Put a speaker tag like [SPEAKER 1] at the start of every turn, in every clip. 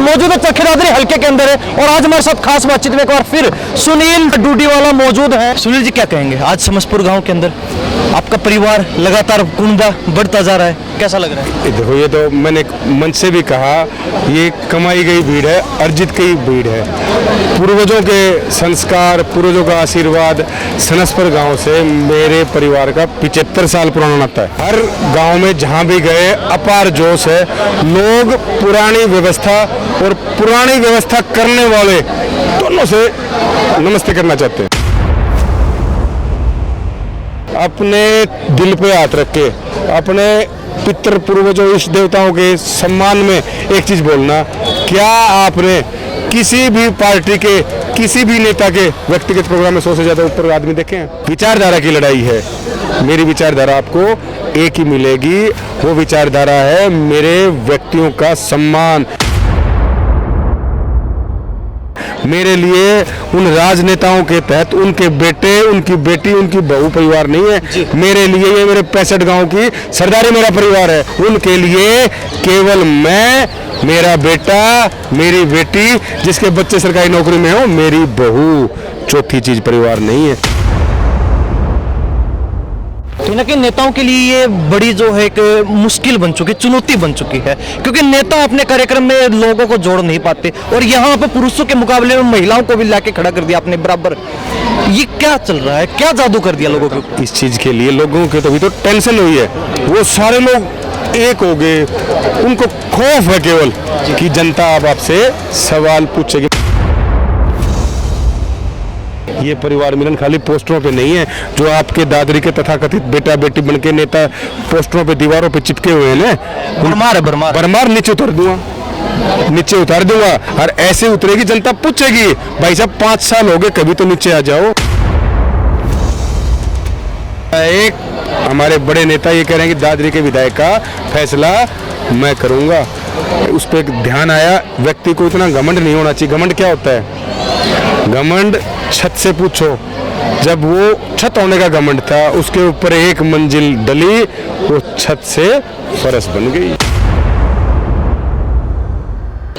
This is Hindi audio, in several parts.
[SPEAKER 1] मौजूद है चरखीदादरी हल्के के अंदर है और आज हमारे साथ खास बातचीत में एक बार फिर सुनील डूडीवाला मौजूद है। सुनील जी क्या कहेंगे, आज समसपुर गांव के अंदर आपका परिवार लगातार कुंबा बढ़ता जा रहा है, कैसा लग रहा है?
[SPEAKER 2] देखो, ये तो मैंने मंच से भी कहा, ये कमाई गई भीड़ है, अर्जित की भीड़ है। पूर्वजों के संस्कार, पूर्वजों का आशीर्वाद, सनसपुर गांव से मेरे परिवार का 75 साल पुराना नाता है। हर गांव में जहां भी गए अपार जोश है। लोग पुरानी व्यवस्था और पुरानी व्यवस्था करने वाले दोनों से नमस्ते करना चाहते हैं। अपने दिल पे हाथ रख के अपने पितृ पूर्वजों इष्ट देवताओं के सम्मान में एक चीज बोलना, क्या आपने किसी भी पार्टी के किसी भी नेता के व्यक्तिगत प्रोग्राम में 100 से ज्यादा ऊपर आदमी देखे हैं? विचारधारा की लड़ाई है। मेरी विचारधारा आपको एक ही मिलेगी, वो विचारधारा है मेरे व्यक्तियों का सम्मान। मेरे लिए उन राजनेताओं के तहत उनके बेटे, उनकी बेटी, उनकी बहू परिवार नहीं है। मेरे लिए ये मेरे 65 गांव की सरदारी मेरा परिवार है। उनके लिए केवल मैं, मेरा बेटा, मेरी बेटी, जिसके बच्चे सरकारी नौकरी में हो, मेरी बहू, चौथी चीज परिवार नहीं है।
[SPEAKER 1] कहीं ना कहीं नेताओं के लिए ये बड़ी जो है एक मुश्किल बन चुकी, चुनौती बन चुकी है, क्योंकि नेता अपने कार्यक्रम में लोगों को जोड़ नहीं पाते और यहाँ पे पुरुषों के मुकाबले में महिलाओं को भी लाके खड़ा कर दिया अपने बराबर। ये क्या चल रहा है, क्या जादू कर दिया लोगों को?
[SPEAKER 2] इस चीज के लिए लोगों के तो भी तो टेंशन हुई है। वो सारे लोग एक हो गए, उनको खौफ है केवल कि जनता अब आपसे सवाल पूछेगी। ये परिवार मिलन खाली पोस्टरों पे नहीं है, जो आपके दादरी के तथाकथित बेटा बेटी बनके नेता पोस्टरों पे दीवारों पे चिपके हुए हैं ना, भरमार नीचे उतार दूंगा और ऐसे उतरेगी जनता, पूछेगी भाई साहब 5 साल हो गए, कभी तो नीचे आ जाओ। एक हमारे बड़े नेता ये कह रहे हैं कि दादरी के विधायक का फैसला मैं करूंगा। उस पर एक ध्यान आया, व्यक्ति को इतना घमंड नहीं होना चाहिए। घमंड क्या होता है? घमंड छत से पूछो, जब वो छत होने का घमंड था, उसके ऊपर एक मंजिल डली, वो छत से फरस बन गई।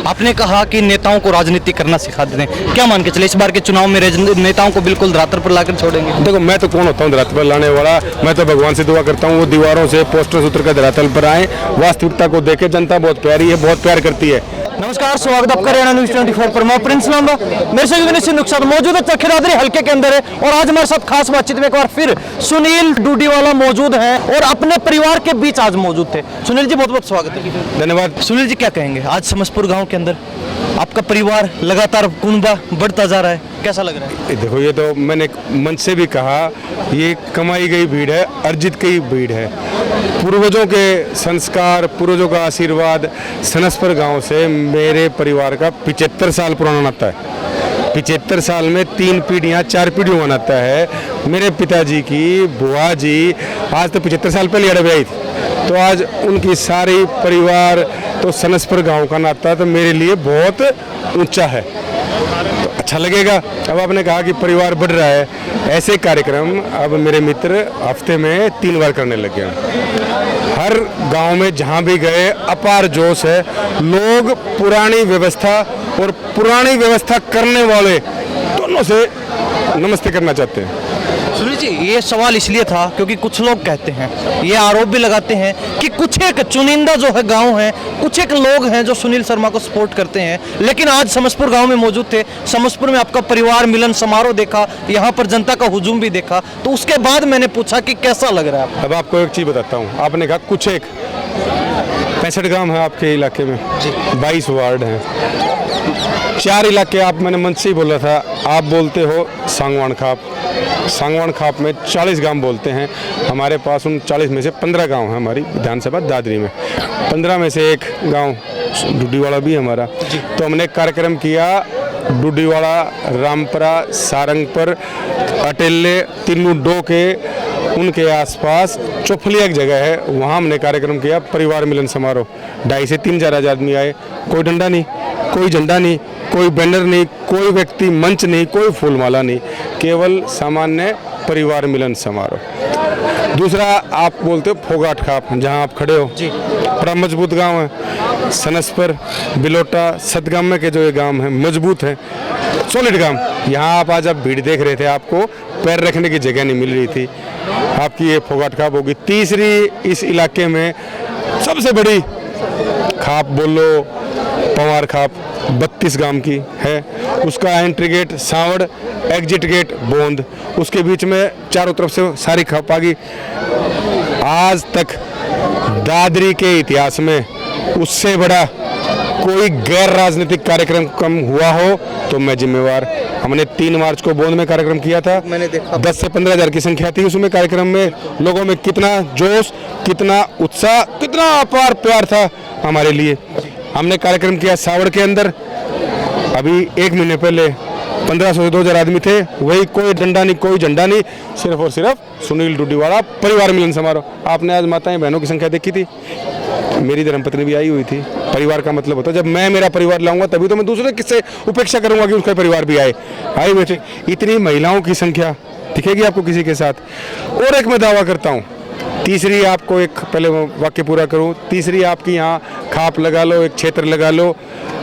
[SPEAKER 1] आपने कहा कि नेताओं को राजनीति करना सिखा देते हैं, क्या मान के चले इस बार के चुनाव में नेताओं को बिल्कुल धरातल पर लाकर छोड़ेंगे?
[SPEAKER 2] देखो, मैं तो कौन होता हूँ धरातल पर लाने वाला? मैं तो भगवान से दुआ करता हूँ वो दीवारों से पोस्टर उतर कर धरातल पर आए, वास्तविकता को देखे। जनता बहुत प्यारी है, बहुत प्यार करती है।
[SPEAKER 1] नमस्कार, स्वागत आपका हरियाणा न्यूज़ 24 पर। मैं प्रिंस लांबा, मेरे से विनिश्चित साथ मौजूद है चरखीदादरी हल्के के अंदर है और आज हमारे साथ खास बातचीत में एक बार फिर सुनील डूडीवाला मौजूद हैं और अपने परिवार के बीच आज मौजूद थे। सुनील जी बहुत बहुत स्वागत है।
[SPEAKER 2] धन्यवाद।
[SPEAKER 1] सुनील जी क्या कहेंगे, आज समसपुर गांव के अंदर आपका परिवार लगातार कुंबा बढ़ता जा रहा है, कैसा लग रहा है?
[SPEAKER 2] देखो, ये तो मैंने मंच से भी कहा, ये कमाई गई भीड़ है, अर्जित की भीड़ है। पूर्वजों के संस्कार, पूर्वजों का आशीर्वाद, सनसपुर गांव से मेरे परिवार का 75 साल पुराना नाता है। 75 साल में 3 पीढ़ियां, 4 पीढ़ियों का नाता है। मेरे पिताजी की बुआ जी आज तो 75 साल पहले अड़ब आई थी, तो आज उनकी सारी परिवार, तो सनसपुर गांव का नाता तो मेरे लिए बहुत ऊंचा है, तो अच्छा लगेगा। अब आपने कहा कि परिवार बढ़ रहा है, ऐसे कार्यक्रम अब मेरे मित्र हफ्ते में 3 बार करने लगे हैं। हर गांव में जहां भी गए अपार जोश है। लोग पुरानी व्यवस्था और पुरानी व्यवस्था करने वाले दोनों से नमस्ते करना चाहते हैं।
[SPEAKER 1] सुनील जी, ये सवाल इसलिए था क्योंकि कुछ लोग कहते हैं, ये आरोप भी लगाते हैं कि कुछ एक चुनिंदा जो है गांव है, कुछ एक लोग हैं जो सुनील शर्मा को सपोर्ट करते हैं, लेकिन आज समसपुर गांव में मौजूद थे। समसपुर में आपका परिवार मिलन समारोह देखा, यहाँ पर जनता का हुजूम भी देखा, तो उसके बाद मैंने पूछा कि कैसा लग रहा है?
[SPEAKER 2] अब आपको एक चीज़ बताता हूँ। आपने कहा कुछ एक 65 गांव है आपके इलाके में, 22 वार्ड हैं, 4 इलाके आप, मैंने मंच से ही बोला था, आप बोलते हो सांगवान खाप में 40 गांव बोलते हैं। हमारे पास उन 40 में से 15 गांव हैं हमारी विधानसभा दादरी में। 15 में से एक गांव डूडीवाला भी हमारा। तो हमने कार्यक्रम किया डूडीवाला, रामपुरा, सारंगपुर, अटेले, तिन्नू डोके, उनके आसपास चोफलिया एक जगह है, वहाँ हमने कार्यक्रम किया परिवार मिलन समारोह। 2,500 से 3,000 आदमी आए। कोई डंडा नहीं, कोई झंडा नहीं, कोई बैनर नहीं, कोई व्यक्ति मंच नहीं, कोई फूलमाला नहीं, केवल सामान्य परिवार मिलन समारोह। दूसरा आप बोलते हो फोगाट खाप, जहाँ आप खड़े हो
[SPEAKER 1] जी।
[SPEAKER 2] बड़ा मजबूत गांव है। सनस्पर, बिलोटा, सतगाम के जो ये गांव हैं मजबूत हैं, सॉलिड गांव। यहाँ आप आज भीड़ देख रहे थे, आपको पैर रखने की जगह नहीं मिल रही थी। आपकी ये फोगाट खाप होगी। तीसरी इस इलाके में सबसे बड़ी खाप बोलो पवार खाप 32 गांव की है। उसका एंट्री गेट सांवड़, एग्जिट गेट बोंद, उसके बीच में चारों तरफ से सारी खाप आ गई। आज तक दादरी के इतिहास में उससे बड़ा कोई गैर राजनीतिक कार्यक्रम कम हुआ हो तो मैं जिम्मेवार। हमने 3 मार्च को बोंद में कार्यक्रम किया था।
[SPEAKER 1] मैंने देखा
[SPEAKER 2] 10 से 15 हज़ार की संख्या थी उसमें। कार्यक्रम में लोगों में कितना जोश, कितना उत्साह, कितना अपार प्यार था हमारे लिए। हमने कार्यक्रम किया सावड़ के अंदर। अभी 1 महीने पहले 1500 से 2000 आदमी थे। वही कोई डंडा नहीं, कोई झंडा नहीं, सिर्फ और सिर्फ सुनील डूडीवाला परिवार मिलन समारोह। आपने आज माताएं बहनों की संख्या देखी थी। मेरी धर्मपत्नी भी आई हुई थी। परिवार का मतलब होता है जब मैं मेरा परिवार लाऊंगा तभी तो मैं दूसरे किससे उपेक्षा करूंगा कि उसका परिवार भी आए हुए थे। इतनी महिलाओं की संख्या दिखेगी आपको किसी के साथ। और एक मैं दावा करता हूँ, तीसरी आपको एक पहले वाक्य पूरा करूँ। तीसरी आपकी यहाँ खाप लगा लो, एक क्षेत्र लगा लो।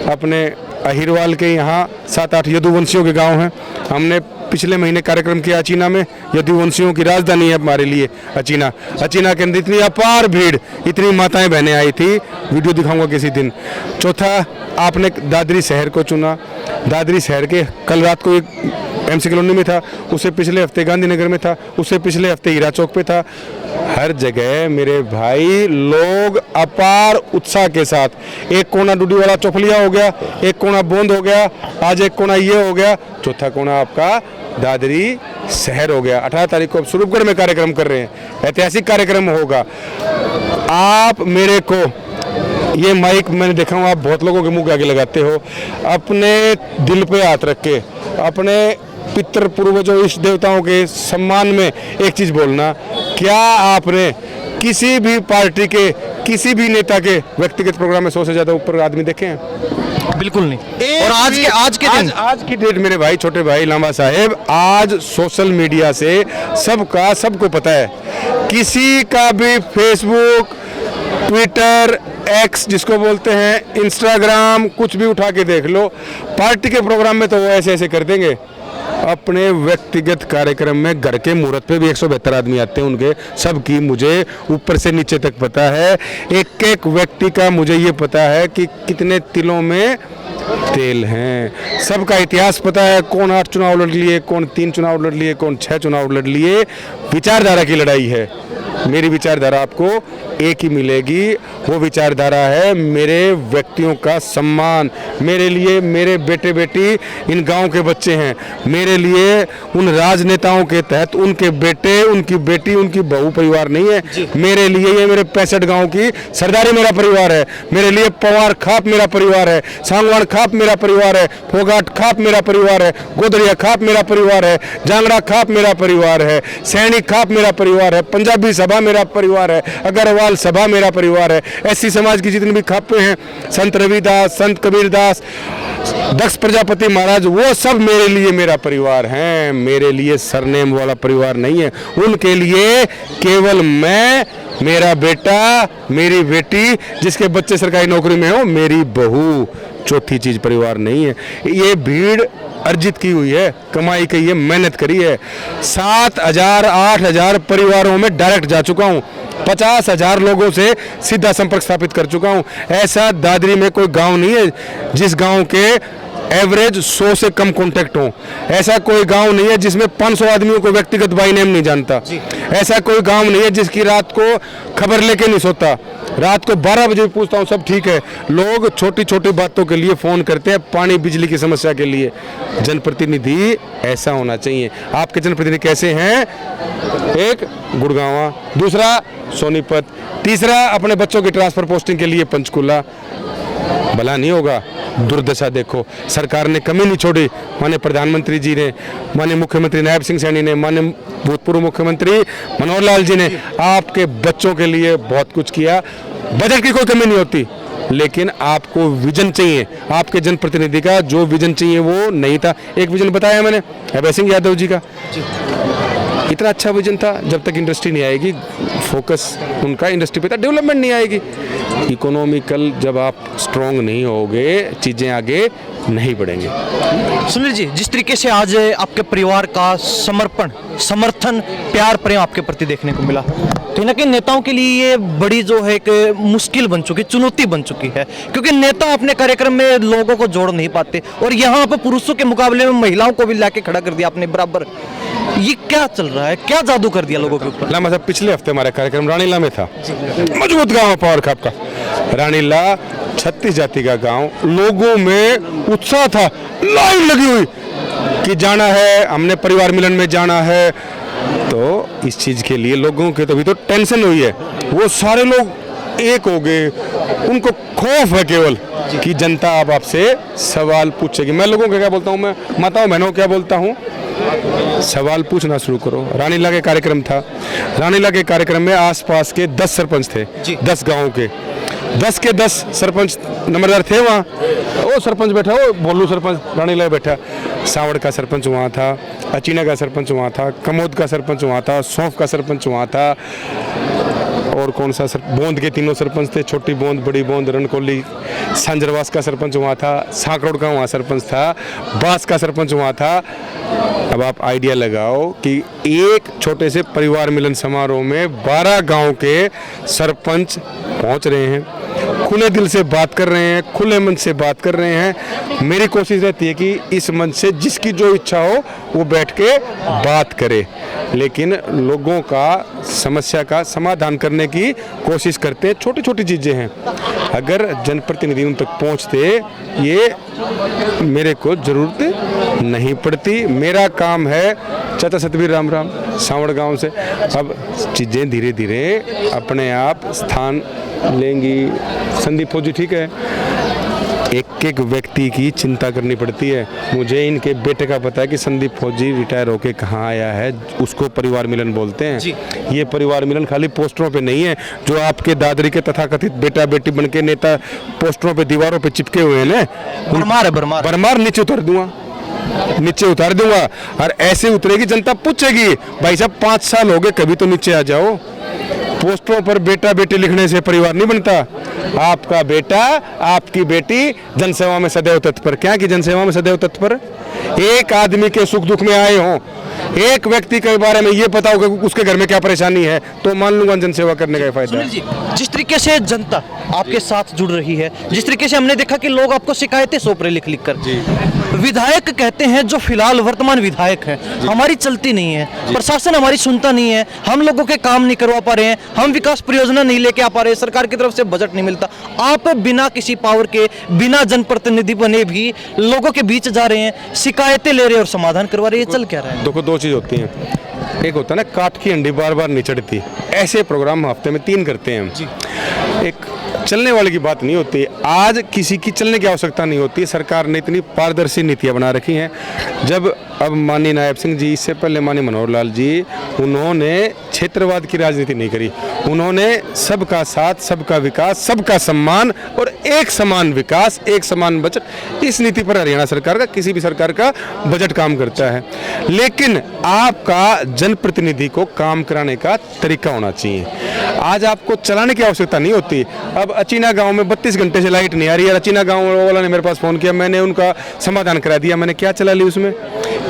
[SPEAKER 2] अपने अहिरवाल के यहाँ 7-8 यदुवंशियों के गांव हैं। हमने पिछले महीने कार्यक्रम किया अचीना में। यदुवंशियों की राजधानी है हमारे लिए अचीना। अचीना के अंदर इतनी अपार भीड़, इतनी माताएं बहनें आई थी, वीडियो दिखाऊंगा किसी दिन। चौथा, आपने दादरी शहर को चुना। दादरी शहर के कल रात को एक एमसी कॉलोनी में था, उससे पिछले हफ्ते गांधीनगर में था, उससे पिछले हफ्ते हीरा चौक पे था। हर जगह मेरे भाई लोग अपार उत्साह के साथ, एक कोना डूडीवाला चौफलिया हो गया, एक कोना बोंद हो गया, आज एक कोना ये हो गया, चौथा कोना आपका दादरी शहर हो गया। 18 तारीख को अब स्वरूपगढ़ में कार्यक्रम कर रहे हैं, ऐतिहासिक कार्यक्रम होगा। आप मेरे को ये माइक मैंने देखा हूँ, आप बहुत लोगों के मुंह के आगे लगाते हो। अपने दिल पे हाथ रख के अपने पितृ पूर्वजों इष्ट देवताओं के सम्मान में एक चीज बोलना, क्या आपने किसी भी पार्टी के किसी भी नेता के व्यक्तिगत प्रोग्राम में 100 से ज्यादा ऊपर आदमी देखे हैं?
[SPEAKER 1] बिल्कुल नहीं। और आज की डेट
[SPEAKER 2] मेरे भाई, छोटे भाई लांबा साहेब, आज सोशल मीडिया से सबको पता है। किसी का भी फेसबुक, ट्विटर, एक्स जिसको बोलते हैं, इंस्टाग्राम, कुछ भी उठा के देख लो। पार्टी के प्रोग्राम में तो वो ऐसे ऐसे कर देंगे। अपने व्यक्तिगत कार्यक्रम में घर के मुहूर्त पे भी 172 आदमी आते हैं उनके। सबकी मुझे ऊपर से नीचे तक पता है। एक एक व्यक्ति का मुझे ये पता है कि कितने तिलों में तेल हैं। सबका इतिहास पता है, कौन 8 चुनाव लड़ लिए, कौन 3 चुनाव लड़ लिए, कौन 6 चुनाव लड़ लिए। विचारधारा की लड़ाई है। मेरी विचारधारा आपको एक ही मिलेगी, वो विचारधारा है मेरे व्यक्तियों का सम्मान। मेरे लिए मेरे बेटे बेटी इन गांव के बच्चे हैं। मेरे लिए उन राजनेताओं के तहत उनके बेटे, उनकी बेटी, उनकी बहू परिवार नहीं है। मेरे लिए ये मेरे 65 गांव की सरदारी मेरा परिवार है। मेरे लिए पवार खाप मेरा परिवार है, सांगवान खाप मेरा परिवार है, फोगाट खाप मेरा परिवार है, गोदरिया खाप मेरा परिवार है, जांगड़ा खाप मेरा परिवार है, सैनिक खाप मेरा परिवार है, पंजाबी सभा मेरा परिवार है, अग्रवाल सभा मेरा परिवार है। एससी समाज की जितनी भी खापे हैं, संत रविदास, संत कबीरदास, दक्ष प्रजापति महाराज, वो सब मेरे लिए मेरा परिवार हैं। मेरे लिए सरनेम वाला परिवार नहीं है। उनके लिए केवल मैं, मेरा बेटा, मेरी बेटी, जिसके बच्चे सरकारी नौकरी में हो, मेरी बहू, चौथी चीज परिवार नहीं है। ये भीड़ अर्जित की हुई है, कमाई की है, मेहनत करी है। 7,000 8,000 परिवारों में डायरेक्ट जा चुका हूँ। 50,000 लोगों से सीधा संपर्क स्थापित कर चुका हूँ। ऐसा दादरी में कोई गांव नहीं है जिस गांव के एवरेज 100 से कम कॉन्टैक्ट हो। ऐसा कोई गांव नहीं है जिसमें 500 आदमियों को व्यक्तिगत बाई नेम नहीं जानता। ऐसा कोई गांव नहीं है जिसकी रात को खबर लेके नहीं सोता। रात को 12 बजे पूछता हूँ, सब ठीक है। लोग छोटी छोटी बातों के लिए फ़ोन करते हैं, पानी बिजली की समस्या के लिए। जनप्रतिनिधि ऐसा होना चाहिए। आपके जनप्रतिनिधि कैसे हैं? एक गुड़गांवा, दूसरा सोनीपत, तीसरा अपने बच्चों की ट्रांसफर पोस्टिंग के लिए पंचकुला। भला नहीं होगा? दुर्दशा देखो, सरकार ने कमी नहीं छोड़ी। माननीय प्रधानमंत्री जी ने, माननीय मुख्यमंत्री नायब सिंह सैनी ने, माननीय भूतपूर्व मुख्यमंत्री मनोहर लाल जी ने आपके बच्चों के लिए बहुत कुछ किया। बजट की कोई कमी नहीं होती, लेकिन आपको विजन चाहिए। आपके जनप्रतिनिधि का जो विजन चाहिए वो नहीं था। एक विजन बताया मैंने अभय सिंह यादव जी का। इतना अच्छा विजन था, जब तक इंडस्ट्री नहीं आएगी, फोकस उनका इंडस्ट्री पे था, डेवलपमेंट नहीं आएगी। इकोनॉमिकल जब आप स्ट्रॉन्ग नहीं होगे, चीज़ें आगे नहीं बढ़ेंगे।
[SPEAKER 1] सुनील जी, जिस तरीके से आज आपके परिवार का समर्पण, समर्थन, प्यार, प्रेम आपके प्रति देखने को मिला, कहीं ना कहीं नेताओं के लिए ये बड़ी जो है एक मुश्किल बन चुकी, चुनौती बन चुकी है, क्योंकि नेता अपने कार्यक्रम में लोगों को जोड़ नहीं पाते, और यहाँ पर पुरुषों के मुकाबले में महिलाओं को भी लाके खड़ा कर दिया आपने बराबर। ये क्या चल रहा है, क्या जादू कर दिया लोगों के ऊपर?
[SPEAKER 2] लामा साहब, पिछले हफ्ते हमारा कार्यक्रम रानीला में था, मजबूत गांव है पावर खाप का रानीला, 36 जाति का गांव, लोगों में उत्साह था, लाइन लगी हुई कि जाना है, हमने परिवार मिलन में जाना है। तो इस चीज के लिए लोगों के तो भी तो टेंशन हुई है, वो सारे लोग एक हो गए, उनको खौफ है केवल कि जनता अब आपसे सवाल पूछेगी। मैं लोगों को क्या बोलता हूँ, मैं माताओं बहनों क्या बोलता हूँ, सवाल पूछना शुरू करो। रानीला के कार्यक्रम था, रानीला के कार्यक्रम में आसपास के 10 सरपंच थे, 10 गाँव के, 10 के 10 सरपंच नंबरदार थे वहाँ। वो सरपंच बैठा, वो भोलू सरपंच रानीला बैठा, सावड़ का सरपंच वहाँ था, अचीना का सरपंच वहाँ था, कमोद का सरपंच वहाँ था, सौंफ का सरपंच वहाँ था, और कौन सा बोंद के 3 सरपंच थे, छोटी बोंद, बड़ी बोंद, रणकोली, सांजरवास का सरपंच वहाँ था, सांकरोड का वहाँ सरपंच था, बास का सरपंच वहाँ था। अब आप आइडिया लगाओ कि एक छोटे से परिवार मिलन समारोह में 12 गांव के सरपंच पहुंच रहे हैं, खुले दिल से बात कर रहे हैं, खुले मन से बात कर रहे हैं। मेरी कोशिश रहती है कि इस मंच से जिसकी जो इच्छा हो वो बैठ के बात करे, लेकिन लोगों का समस्या का समाधान करने की कोशिश करते हैं। छोटी छोटी चीज़ें हैं, अगर जनप्रतिनिधि उन तक पहुंचते, ये मेरे को ज़रूरत नहीं पड़ती। मेरा काम है, चाचा सतबीर राम राम सावड़ गांव से। अब चीज़ें धीरे धीरे अपने आप स्थान लेंगी। संदीप फौजी ठीक है, एक एक व्यक्ति की चिंता करनी पड़ती है। मुझे इनके बेटे का पता है कि संदीप फौजी रिटायर होके कहाँ आया है, उसको परिवार मिलन बोलते हैं। ये परिवार मिलन खाली पोस्टरों पे नहीं है, जो आपके दादरी के तथाकथित बेटा बेटी बन के नेता पोस्टरों पे दीवारों पे चिपके हुए हैं ना, भरमार नीचे उतार दूंगा, नीचे उतार दूंगा। और ऐसे उतरेगी जनता, पूछेगी भाई साहब 5 साल हो गए, कभी तो नीचे आ जाओ। पोस्टरों पर बेटा बेटी लिखने से परिवार नहीं बनता। आपका बेटा, आपकी बेटी जनसेवा में सदैव तत्पर। क्या कि जनसेवा में सदैव तत्पर, एक आदमी के सुख दुख में आए हों, एक व्यक्ति के बारे में ये पता हो कि उसके घर में क्या परेशानी है, तो मान लूंगा जनसेवा करने का फायदा है।
[SPEAKER 1] जी, जिस तरीके से जनता आपके साथ जुड़ रही है, जिस तरीके से हमने देखा कि लोग आपको शिकायतें सौंप रहे लिख लिख कर, विधायक कहते हैं जो फिलहाल वर्तमान विधायक हैं, हमारी चलती नहीं है, प्रशासन हमारी सुनता नहीं है, हम लोगों के काम नहीं करवा पा रहे हैं, हम विकास परियोजना नहीं लेके आ पा रहे हैं, सरकार की तरफ से बजट नहीं मिलता। आप बिना किसी पावर के, बिना जनप्रतिनिधि बने भी लोगों के बीच जा रहे हैं, शिकायतें ले रहे हैं और समाधान करवा रहे हैं, ये चल क्या रहा है?
[SPEAKER 2] देखो, 2 चीज़ होती हैं, एक होता है ना काठ की हंडी बार बार नहीं चढ़ती। ऐसे प्रोग्राम हफ्ते में 3 करते हैं हम। एक चलने वाले की बात नहीं होती, आज किसी की चलने की आवश्यकता नहीं होती। सरकार ने इतनी पारदर्शी नीतियाँ बना रखी हैं। जब अब माननीय नायब सिंह जी, इससे पहले माननीय मनोहर लाल जी, उन्होंने क्षेत्रवाद की राजनीति नहीं करी, उन्होंने सबका साथ, सबका विकास, सबका सम्मान और एक समान विकास, एक समान बजट, इस नीति पर हरियाणा सरकार का, किसी भी सरकार का बजट काम करता है। लेकिन आपका जनप्रतिनिधि को काम कराने का तरीका होना चाहिए। आज आपको चलाने की आवश्यकता नहीं होती। अब अचीना गांव में 32 घंटे से लाइट नहीं आ रही है, अचीना गांव वाला ने मेरे पास फ़ोन किया, मैंने उनका समाधान करा दिया। मैंने क्या चला ली उसमें,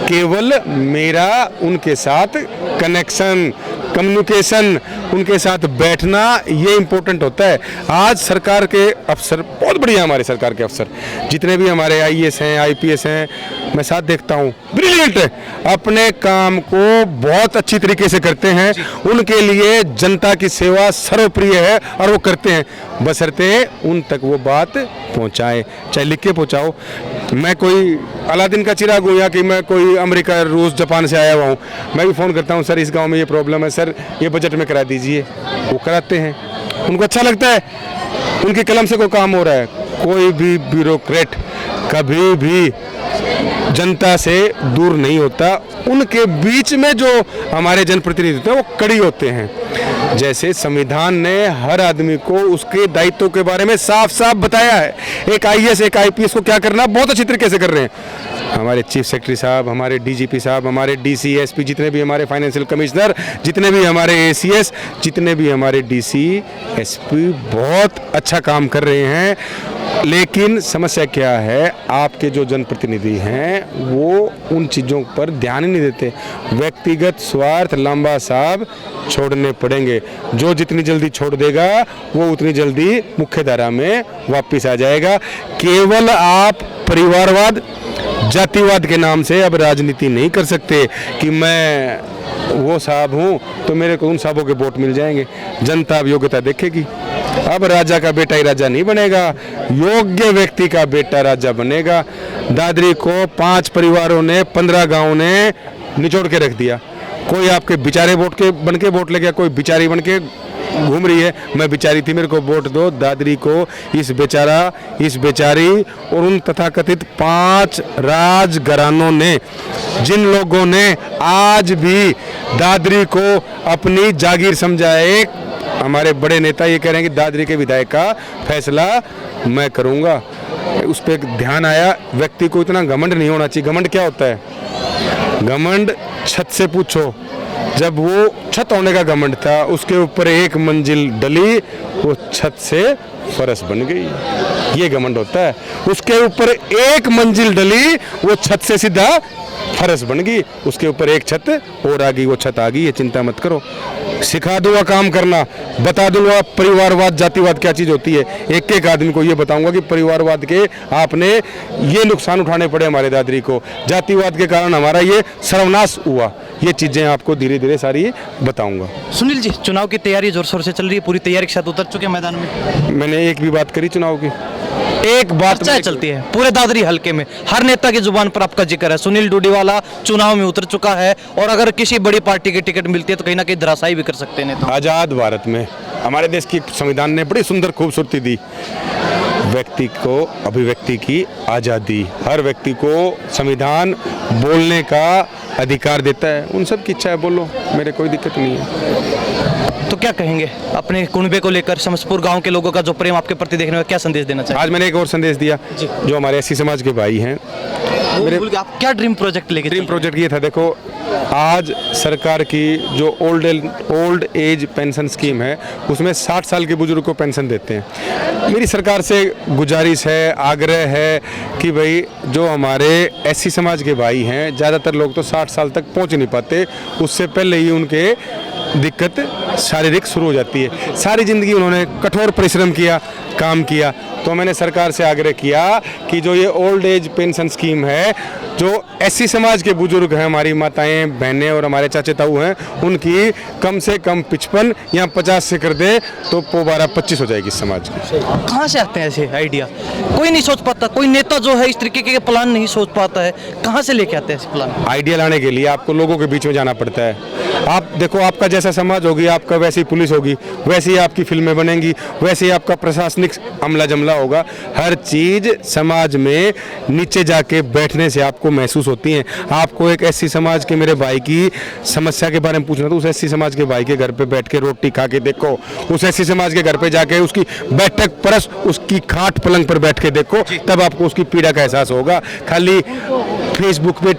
[SPEAKER 2] केवल मेरा उनके साथ कनेक्शन, कम्युनिकेशन, उनके साथ बैठना, ये इम्पोर्टेंट होता है। आज सरकार के अफसर बहुत बढ़िया, हमारे सरकार के अफसर जितने भी हमारे IAS हैं, IPS हैं, मैं साथ देखता हूँ, ब्रिलियंट है, अपने काम को बहुत अच्छी तरीके से करते हैं। उनके लिए जनता की सेवा सर्वप्रिय है और वो करते हैं, बशर्ते उन तक वो बात पहुँचाए, चाहे लिख के पहुँचाओ। मैं कोई अलादीन का चिराग हूँ या कि मैं कोई अमेरिका, रूस, जापान से आया हुआ हूँ, मैं भी फ़ोन करता हूँ, सर इस गांव में ये प्रॉब्लम है, सर ये बजट में करा दीजिए, वो कराते हैं। उनको अच्छा लगता है, उनके कलम से कोई काम हो रहा है। कोई भी ब्यूरोक्रेट कभी भी जनता से दूर नहीं होता। उनके बीच में जो हमारे जनप्रतिनिधि होते हैं वो कड़ी होते हैं। जैसे संविधान ने हर आदमी को उसके दायित्वों के बारे में साफ साफ बताया है। एक IAS, एक IPS को क्या करना बहुत अच्छी तरीके से कर रहे हैं। हमारे चीफ सेक्रेटरी साहब, हमारे डीजीपी साहब, हमारे डीसी एसपी, जितने भी हमारे फाइनेंशियल कमिश्नर, जितने भी हमारे एसीएस, जितने भी हमारे डीसी एसपी बहुत अच्छा काम कर रहे हैं। लेकिन समस्या क्या है, आपके जो जनप्रतिनिधि हैं वो उन चीज़ों पर ध्यान ही नहीं देते। व्यक्तिगत स्वार्थ लंबा साहब छोड़ने पड़ेंगे। जो जितनी जल्दी छोड़ देगा वो उतनी जल्दी मुख्य धारा में वापस आ जाएगा। केवल आप परिवारवाद, जातिवाद के नाम से अब राजनीति नहीं कर सकते कि मैं वो साहब हूँ तो मेरे को उन साहबों के वोट मिल जाएंगे। जनता अब योग्यता देखेगी। अब राजा का बेटा ही राजा नहीं बनेगा, योग्य व्यक्ति का बेटा राजा बनेगा। दादरी को 5 परिवारों ने 15 गांव ने निचोड़ के रख दिया। कोई आपके बिचारे वोट के बन के वोट ले गया, कोई बिचारी बन के घूम रही है, मैं बिचारी थी मेरे को वोट दो। दादरी को इस बेचारा, इस बेचारी और उन तथाकथित 5 राजघरानों ने, जिन लोगों ने आज भी दादरी को अपनी जागीर समझा है। एक हमारे बड़े नेता ये कह रहे हैं कि दादरी के विधायक का फैसला मैं करूंगा। उस पर ध्यान आया, व्यक्ति को इतना घमंड नहीं होना चाहिए। घमंड क्या होता है? घमंड छत से पूछो, जब वो छत होने का घमंड था, उसके ऊपर 1 मंजिल डली, वो छत से फरस बन गई, ये घमंड होता है। उसके ऊपर 1 मंजिल डली, वो छत से सीधा फरस बन गई, उसके ऊपर 1 छत और आ गई, वो छत आ गई, ये चिंता मत करो। सिखा दूंगा काम करना, बता दूंगा परिवारवाद जातिवाद क्या चीज़ होती है। एक एक आदमी को ये बताऊंगा कि परिवारवाद के आपने ये नुकसान उठाने पड़े हमारे दादरी को, जातिवाद के कारण हमारा ये सर्वनाश हुआ। ये चीज़ें आपको धीरे धीरे सारी बताऊंगा।
[SPEAKER 1] सुनील जी, चुनाव की तैयारी जोर शोर से चल रही है, पूरी तैयारी के साथ उतर चुके हैं मैदान में?
[SPEAKER 2] मैंने एक भी बात करी चुनाव की? एक बात
[SPEAKER 1] चर्चा चलती है पूरे दादरी हलके में, हर नेता की जुबान पर आपका जिक्र है। सुनील डूडीवाला चुनाव में उतर चुका है और अगर किसी बड़ी पार्टी की टिकट मिलती है तो कहीं ना कहीं धराशायी भी कर सकते हैं नेता।
[SPEAKER 2] आज़ाद भारत में हमारे देश की संविधान ने बड़ी सुंदर खूबसूरती दी, व्यक्ति को अभिव्यक्ति की आज़ादी। हर व्यक्ति को संविधान बोलने का अधिकार देता है। उन सब की इच्छा है, बोलो, मेरे कोई दिक्कत नहीं है।
[SPEAKER 1] तो क्या कहेंगे अपने कुनबे को लेकर, समस्तपुर गांव के लोगों का जो प्रेम आपके प्रति देखने में, क्या संदेश देना चाहिए?
[SPEAKER 2] आज मैंने एक और संदेश दिया, जो हमारे एससी समाज के भाई हैं।
[SPEAKER 1] मेरे आप क्या ड्रीम प्रोजेक्ट लेके?
[SPEAKER 2] ड्रीम प्रोजेक्ट ये था, देखो आज सरकार की जो ओल्ड एज पेंशन स्कीम है उसमें 60 साल के बुजुर्ग को पेंशन देते हैं। मेरी सरकार से गुजारिश है, आग्रह है कि भाई जो हमारे एससी समाज के भाई हैं, ज़्यादातर लोग तो 60 साल तक पहुंच नहीं पाते, उससे पहले ही उनके दिक्कत शारीरिक शुरू हो जाती है। सारी ज़िंदगी उन्होंने कठोर परिश्रम किया, काम किया, तो मैंने सरकार से आग्रह किया कि जो ये ओल्ड एज पेंशन स्कीम है, जो एससी समाज के बुजुर्ग हैं, हमारी माताएं बहनें और हमारे चाचे ताऊ हैं, उनकी कम से कम 55 या 50 से कर दे तो 12-25 हो जाएगी समाज की।
[SPEAKER 1] कहाँ से आते हैं ऐसे आइडिया? कोई नहीं सोच पाता, कोई नेता जो है इस तरीके के प्लान नहीं सोच पाता है, कहाँ से लेके आते हैं ऐसे प्लान?
[SPEAKER 2] आइडिया लाने के लिए आपको लोगों के बीच में जाना पड़ता है। आप देखो, आपका जैसा समाज होगी, आपका वैसी पुलिस होगी, वैसी ही आपकी फिल्में बनेंगी, वैसे ही आपका प्रशासनिक अमला जमला होगा। हर चीज़ समाज में नीचे जाके बैठने से आपको महसूस होती है। आपको एक एससी समाज के मेरे भाई की समस्या के बारे में पूछना, तो उस एससी समाज के भाई के घर पे बैठ के रोटी खा के देखो, उस एससी समाज के घर पे जाके उसकी बैठक परस, उसकी खाट पलंग पर बैठ के देखो, तब आपको उसकी पीड़ा का एहसास होगा। खाली फेसबुक पे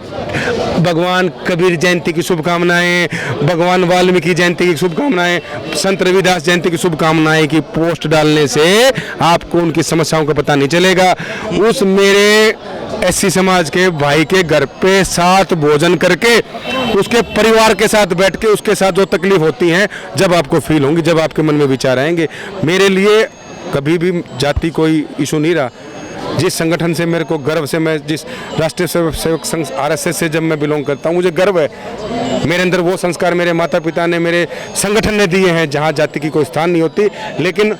[SPEAKER 2] भगवान कबीर जयंती की शुभकामनाएं, भगवान वाल्मीकि जयंती की शुभकामनाएं, संत रविदास जयंती की शुभकामनाएं की पोस्ट डालने से आपको उनकी समस्याओं का पता नहीं चलेगा। उस मेरे एससी समाज के भाई के घर पे साथ भोजन करके, उसके परिवार के साथ बैठ के, उसके साथ जो तकलीफ होती है, जब आपको फील होंगी, जब आपके मन में विचार आएंगे। मेरे लिए कभी भी जाति कोई इशू नहीं रहा। जिस संगठन से मेरे को गर्व से, मैं जिस राष्ट्रीय सेवक संघ आरएसएस से जब मैं बिलोंग करता हूँ, मुझे गर्व है। मेरे अंदर वो संस्कार मेरे माता पिता ने, मेरे संगठन ने दिए हैं, जहाँ जाति की कोई स्थान नहीं होती। लेकिन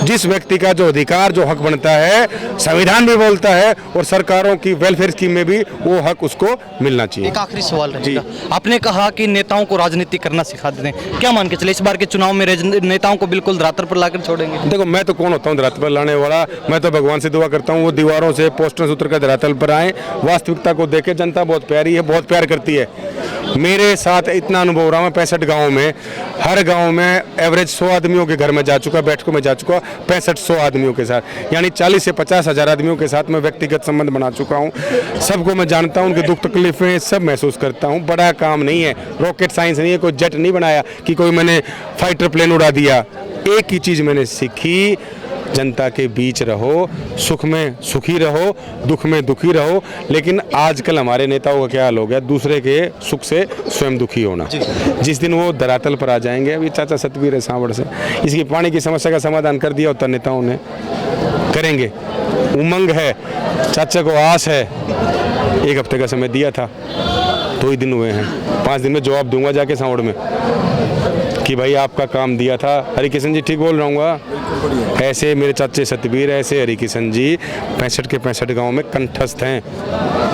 [SPEAKER 2] जिस व्यक्ति का जो अधिकार, जो हक बनता है, संविधान भी बोलता है और सरकारों की वेलफेयर स्कीम में भी वो हक उसको मिलना चाहिए।
[SPEAKER 1] एक आखिरी सवाल रहेगा, आपने कहा कि नेताओं को राजनीति करना सिखा देते हैं, क्या मान के चले इस बार के चुनाव में नेताओं को बिल्कुल धरातल पर लाकर छोड़ेंगे?
[SPEAKER 2] देखो, मैं तो कौन होता हूँ धरातल पर लाने वाला? मैं तो भगवान से दुआ करता हूँ हूँ वो दीवारों से पोस्टर से उतर कर धरातल पर आए, वास्तविकता को देखे। जनता बहुत प्यारी है, बहुत प्यार करती है। मेरे साथ इतना अनुभव रहा, मैं 65 गाँव में, हर गाँव में एवरेज 100 आदमियों के घर में जा चुका, बैठकों में जा चुका, 65-100 आदमियों के साथ, यानी 40 से 50 हज़ार आदमियों के साथ मैं व्यक्तिगत संबंध बना चुका हूँ। सबको मैं जानता हूँ, उनके दुख तकलीफें सब महसूस करता हूँ। बड़ा काम नहीं है, रॉकेट साइंस नहीं है, कोई जेट नहीं बनाया कि कोई मैंने फाइटर प्लेन उड़ा दिया। एक ही चीज़ मैंने सीखी, जनता के बीच रहो, सुख में सुखी रहो, दुख में दुखी रहो। लेकिन आजकल हमारे नेताओं का क्या हाल हो गया, दूसरे के सुख से स्वयं दुखी होना। जिस दिन वो धरातल पर आ जाएंगे, अभी चाचा सतबीर है सांवड़ से, इसकी पानी की समस्या का समाधान कर दिया होता नेताओं ने, करेंगे। उमंग है, चाचा को आस है, 1 हफ्ते का समय दिया था, 2 ही दिन हुए हैं, 5 दिन में जवाब दूंगा जाके सांवड़ में कि भाई आपका काम दिया था। हरिकिशन जी ठीक बोल रहा हूँ, ऐसे मेरे चाचे सतबीर, ऐसे हरिकिशन जी 65 के 65 गांव में कंठस्थ हैं।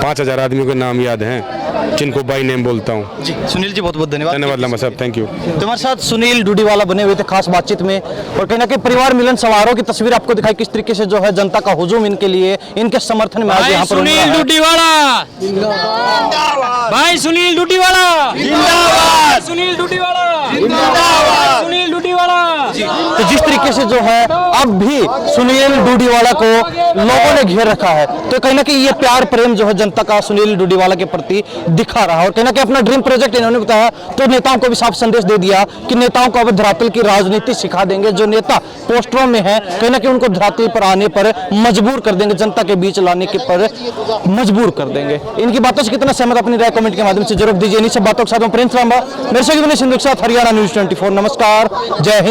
[SPEAKER 2] 5000 आदमियों के नाम याद हैं, जिनको बाई नेम बोलता हूँ।
[SPEAKER 1] जी सुनील जी बहुत बहुत धन्यवाद।
[SPEAKER 2] धन्यवाद लम्बा साहब, थैंक यू।
[SPEAKER 1] तो हमारे साथ सुनील डूडीवाला बने हुए थे खास बातचीत में, और कहीं ना कहीं परिवार मिलन समारोह की तस्वीर आपको दिखाई, किस तरीके से जो है जनता का हुजूम इनके लिए, इनके समर्थन में आज यहाँ पर
[SPEAKER 3] सुनील डूडीवाला जिंदाबाद, भाई सुनील डूडीवाला जिंदाबाद, सुनील डूडीवाला जिंदाबाद, सुनील डूडीवाला।
[SPEAKER 1] तो जिस तरीके से जो है अब भी सुनील डूडीवाला को लोगों ने घेर रखा है, तो कहीं ना कहीं ये प्यार प्रेम जो है जनता का सुनील डूडीवाला के प्रति दिखा रहा है। और कहीं ना कहीं अपना ड्रीम प्रोजेक्ट इन्होंने बताया, तो नेताओं को भी साफ संदेश दे दिया कि नेताओं को अब धरातल की राजनीति सिखा देंगे। जो नेता पोस्टरों में है, कहीं ना कहीं उनको धरातल पर आने पर मजबूर कर देंगे, जनता के बीच लाने के पर मजबूर कर देंगे। इनकी बातों से कितना सहमत, अपनी राय कमेंट के माध्यम से जरूर दीजिए। इन्हीं सब बातों के साथ प्रिंस रामा, मेरे से के साथ हरियाणा न्यूज़ 24। नमस्कार, जय हिंद।